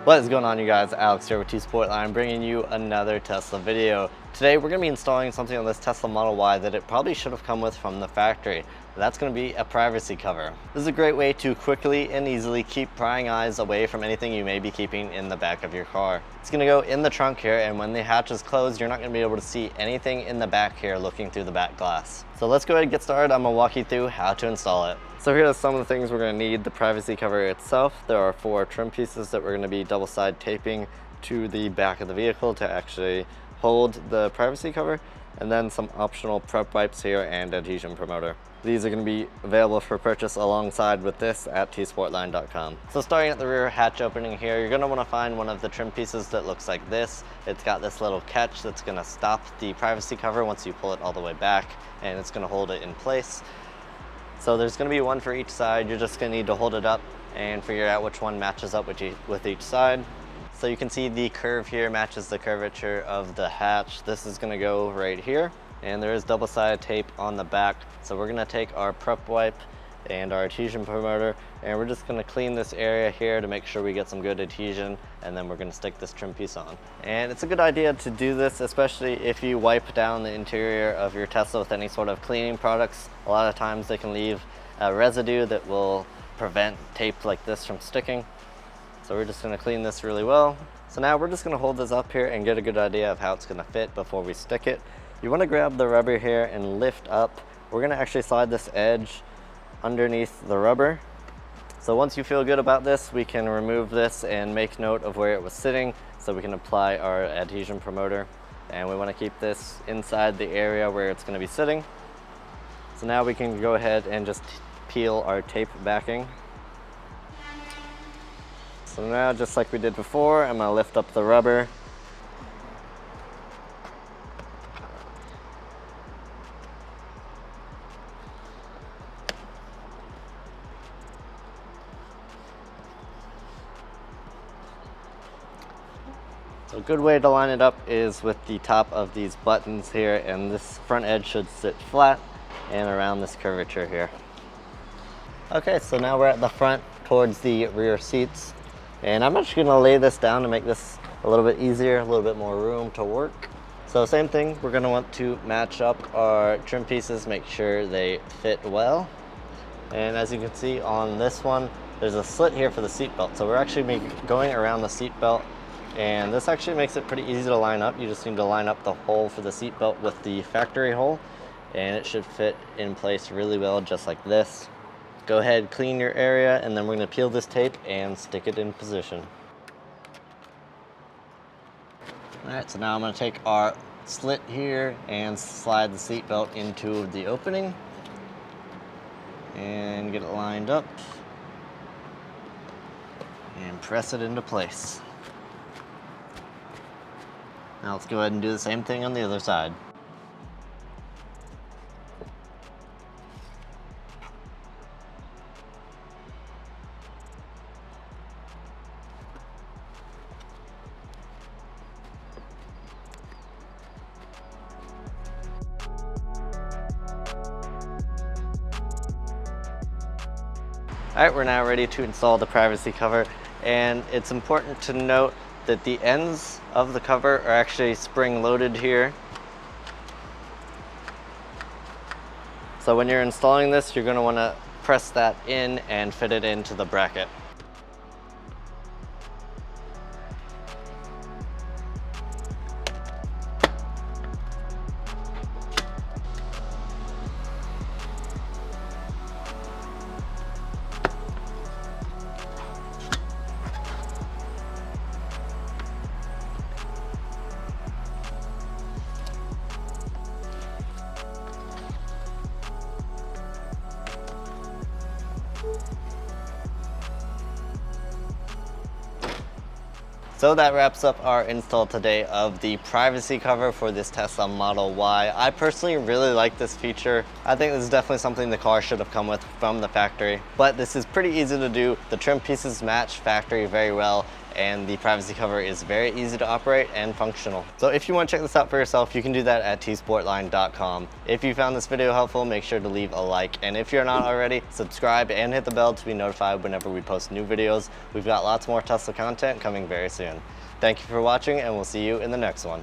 What is going on, you guys? Alex here with Sportline, bringing you another Tesla video. Today we're going to be installing something on this Tesla Model Y that it probably should have come with from the factory. That's going to be a privacy cover. This is a great way to quickly and easily keep prying eyes away from anything you may be keeping in the back of your car. It's going to go in the trunk here, and when the hatch is closed, you're not going to be able to see anything in the back here looking through the back glass. So let's go ahead and get started. I'm going to walk you through how to install it. So here are some of the things we're going to need. The privacy cover itself. There are 4 trim pieces that we're going to be double side taping to the back of the vehicle to actually hold the privacy cover, and then some optional prep wipes here and adhesion promoter. These are going to be available for purchase alongside with this at tsportline.com. So starting at the rear hatch opening here, you're going to want to find one of the trim pieces that looks like this. It's got this little catch that's going to stop the privacy cover once you pull it all the way back, and it's going to hold it in place. So there's going to be one for each side. You're just going to need to hold it up and figure out which one matches up with each side. So you can see the curve here matches the curvature of the hatch. This is going to go right here, and there is double-sided tape on the back. So we're going to take our prep wipe and our adhesion promoter, and we're just going to clean this area here to make sure we get some good adhesion, and then we're going to stick this trim piece on. And it's a good idea to do this, especially if you wipe down the interior of your Tesla with any sort of cleaning products. A lot of times they can leave a residue that will prevent tape like this from sticking. So we're just going to clean this really well. So now we're just going to hold this up here and get a good idea of how it's going to fit before we stick it. You want to grab the rubber here and lift up. We're going to actually slide this edge underneath the rubber. So once you feel good about this, we can remove this and make note of where it was sitting so we can apply our adhesion promoter. And we want to keep this inside the area where it's going to be sitting. So now we can go ahead and just peel our tape backing. So now, just like we did before, I'm going to lift up the rubber. So a good way to line it up is with the top of these buttons here, and this front edge should sit flat and around this curvature here. Okay, so now we're at the front towards the rear seats. And I'm actually going to lay this down to make this a little bit easier, a little bit more room to work. So same thing, we're going to want to match up our trim pieces, make sure they fit well. And as you can see on this one, there's a slit here for the seat belt. So we're actually going around the seat belt, and this actually makes it pretty easy to line up. You just need to line up the hole for the seat belt with the factory hole, and it should fit in place really well, just like this. Go ahead, clean your area, and then we're going to peel this tape and stick it in position. Alright, so now I'm going to take our slit here and slide the seat belt into the opening and get it lined up and press it into place. Now let's go ahead and do the same thing on the other side. Alright, we're now ready to install the privacy cover, and it's important to note that the ends of the cover are actually spring loaded here. So when you're installing this, you're going to want to press that in and fit it into the bracket. So that wraps up our install today of the privacy cover for this Tesla Model Y. I personally really like this feature. I think this is definitely something the car should have come with from the factory, but this is pretty easy to do. The trim pieces match factory very well, and the privacy cover is very easy to operate and functional. So if you want to check this out for yourself, you can do that at tsportline.com. If you found this video helpful, make sure to leave a like, and if you're not already, subscribe and hit the bell to be notified whenever we post new videos. We've got lots more Tesla content coming very soon. Thank you for watching, and we'll see you in the next one.